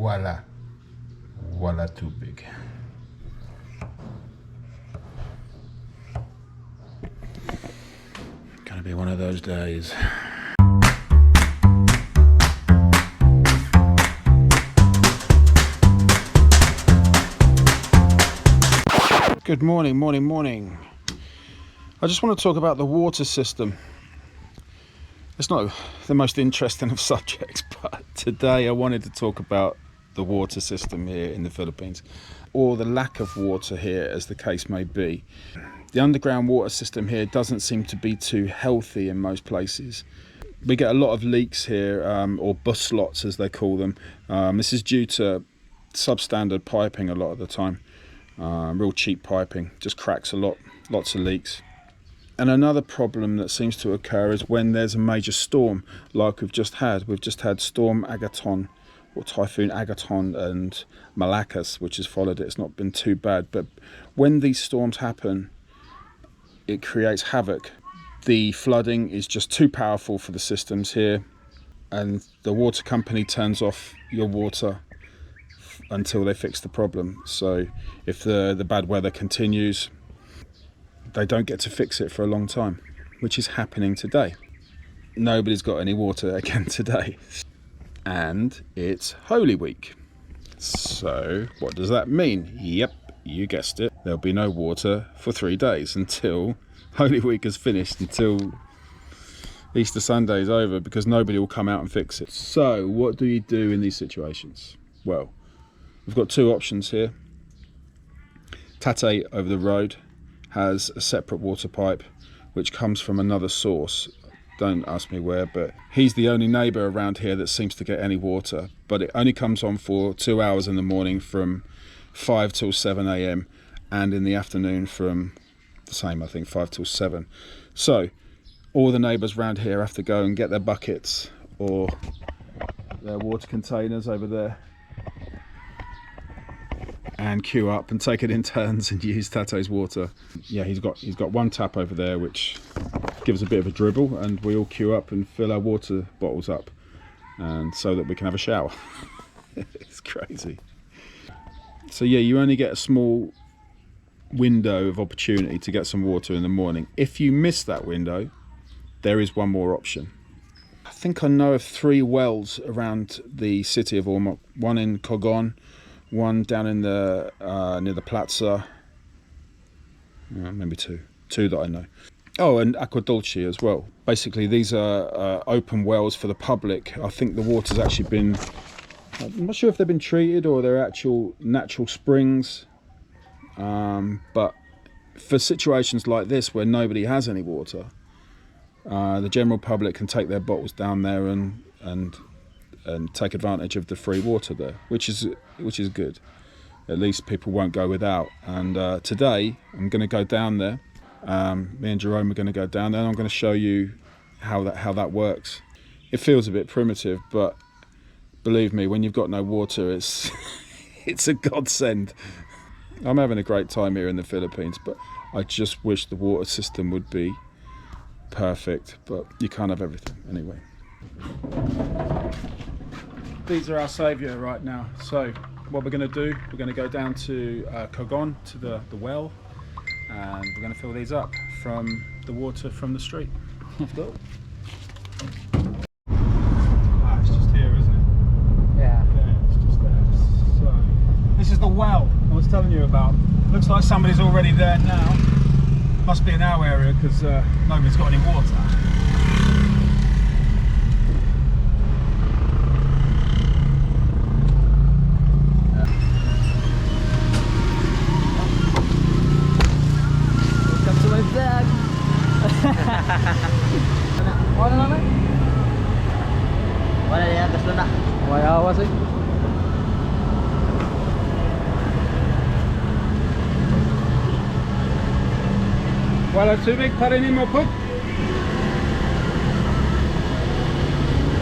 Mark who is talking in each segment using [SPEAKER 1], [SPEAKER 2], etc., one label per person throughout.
[SPEAKER 1] Wala tubig. Gonna be one of those days. Good morning, morning. I just want to talk about the water system. It's not the most interesting of subjects, but today I wanted to talk about the water system here in the Philippines, or the lack of water here, as the case may be. The underground water system here doesn't seem to be too healthy in most places. We get a lot of leaks here, or bus slots as they call them. This is due to substandard piping a lot of the time. Real cheap piping, just cracks a lot, lots of leaks. And another problem that seems to occur is when there's a major storm like we've just had. We've just had Storm Agaton, or Typhoon Agaton, and Malakas, which has followed it. It's not been too bad, but when these storms happen, it creates havoc. The flooding is just too powerful for the systems here, and the water company turns off your water until they fix the problem. So if the bad weather continues, they don't get to fix it for a long time, which is happening today. Nobody's got any water again today. And it's Holy Week. So what does that mean? Yep, you guessed it. There'll be no water for 3 days until Holy Week is finished, until Easter Sunday is over, because nobody will come out and fix it. So what do you do in these situations? Well, we've got two options here. Tate over the road has a separate water pipe which comes from another source. Don't ask me where, but he's the only neighbour around here that seems to get any water. But it only comes on for 2 hours in the morning from 5 till 7 a.m. and in the afternoon from the same, I think, 5 till 7. So all the neighbours around here have to go and get their buckets or their water containers over there and queue up and take it in turns and use Tate's water. Yeah, he's got one tap over there which gives a bit of a dribble, and we all queue up and fill our water bottles up, and so that we can have a shower. It's crazy. So yeah, you only get a small window of opportunity to get some water in the morning. If you miss that window, there is one more option. I think I know of 3 wells around the city of Ormoc. One in Cogon, one down in the near the plaza, maybe two that I know. Oh, and Aqua Dulce as well. Basically, these are open wells for the public. I think the water's actually been, I'm not sure if they've been treated or they're actual natural springs. But for situations like this where nobody has any water, the general public can take their bottles down there and take advantage of the free water there, which is good. At least people won't go without. And today I'm going to go down there. Me and Jerome are going to go down there, and I'm going to show you how that works. It feels a bit primitive, but believe me, when you've got no water, it's it's a godsend. I'm having a great time here in the Philippines, but I just wish the water system would be perfect, but you can't have everything anyway. These are our saviour right now. So what we're going to do, we're going to go down to Cogon, to the well, and we're going to fill these up from the water from the street. Let's go. It's just here, isn't it?
[SPEAKER 2] Yeah.
[SPEAKER 1] Yeah, it's just there. So this is the well I was telling you about. Looks like somebody's already there now. Must be in our area because nobody's got any water.
[SPEAKER 2] Wala naman? Wala yan, gas na. May awas eh.
[SPEAKER 1] Wala tubig pa rin mo po?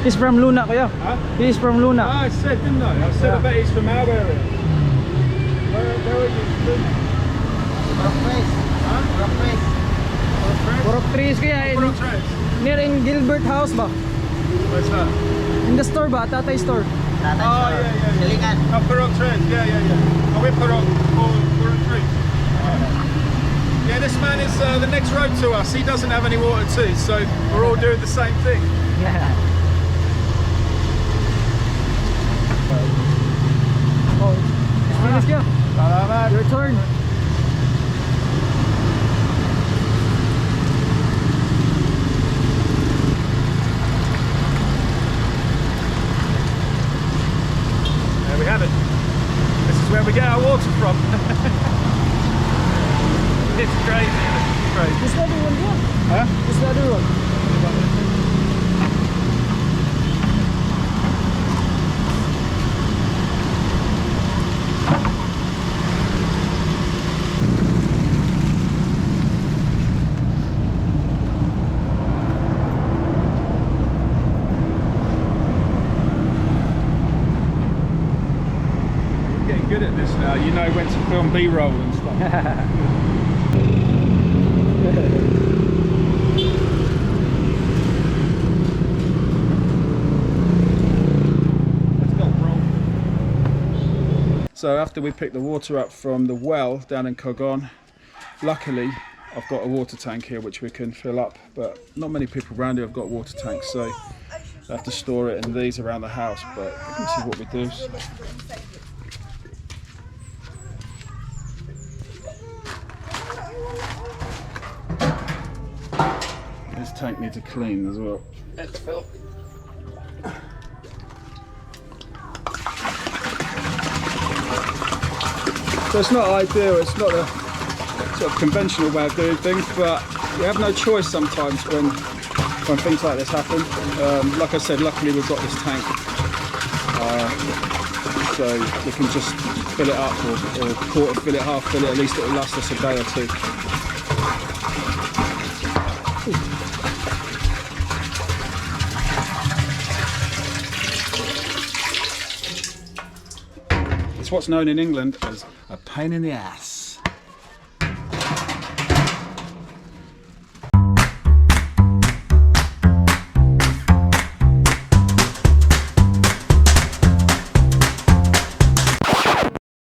[SPEAKER 2] He's from Luna, kuya.
[SPEAKER 1] Huh?
[SPEAKER 2] He's from Luna.
[SPEAKER 1] I said, didn't I? I said, I bet he's from our area. Where are you from?
[SPEAKER 2] Rock Trace.
[SPEAKER 1] Huh?
[SPEAKER 2] Rock Trace. Rock Trace kuya.
[SPEAKER 1] Rock Trace.
[SPEAKER 2] Near in Gilbert House ba?
[SPEAKER 1] Where's that?
[SPEAKER 2] In the store ba? Tatay store.
[SPEAKER 3] Silingan.
[SPEAKER 1] Purong Trade, yeah. Oh, we're Purong 3. Yeah, this man is the next road to us. He doesn't have any water too, so we're all doing the same thing.
[SPEAKER 2] Yeah. Oh, let's go. Your turn.
[SPEAKER 1] There we have it. This is where we get our water from. It's crazy, isn't it? It's crazy.
[SPEAKER 2] This the other one, yeah.
[SPEAKER 1] Huh?
[SPEAKER 2] This the other one.
[SPEAKER 1] We're getting good at this now. You know when to film B-roll and stuff. So after we picked the water up from the well down in Kogon, luckily I've got a water tank here which we can fill up, but not many people around here have got water tanks, so I have to store it in these around the house, but you can see what we do. This tank needs a clean as well.
[SPEAKER 3] It's Phil.
[SPEAKER 1] So it's not ideal, it's not a sort of conventional way of doing things, but we have no choice sometimes when things like this happen. Like I said, luckily we've got this tank, so we can just fill it up or quarter fill it, half fill it, at least it will last us a day or two. It's what's known in England as a pain in the ass.